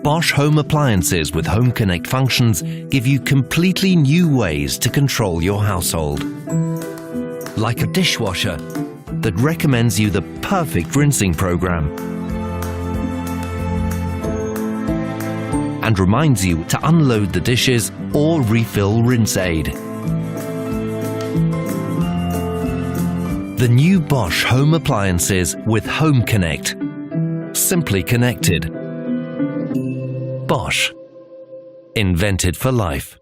Bosch home appliances with Home Connect functions give you completely new ways to control your household. Like a dishwasher that recommends you the perfect rinsing program and reminds you to unload the dishes or refill rinse aid. The new Bosch home appliances with Home Connect. Simply connected. Bosch. Invented for life.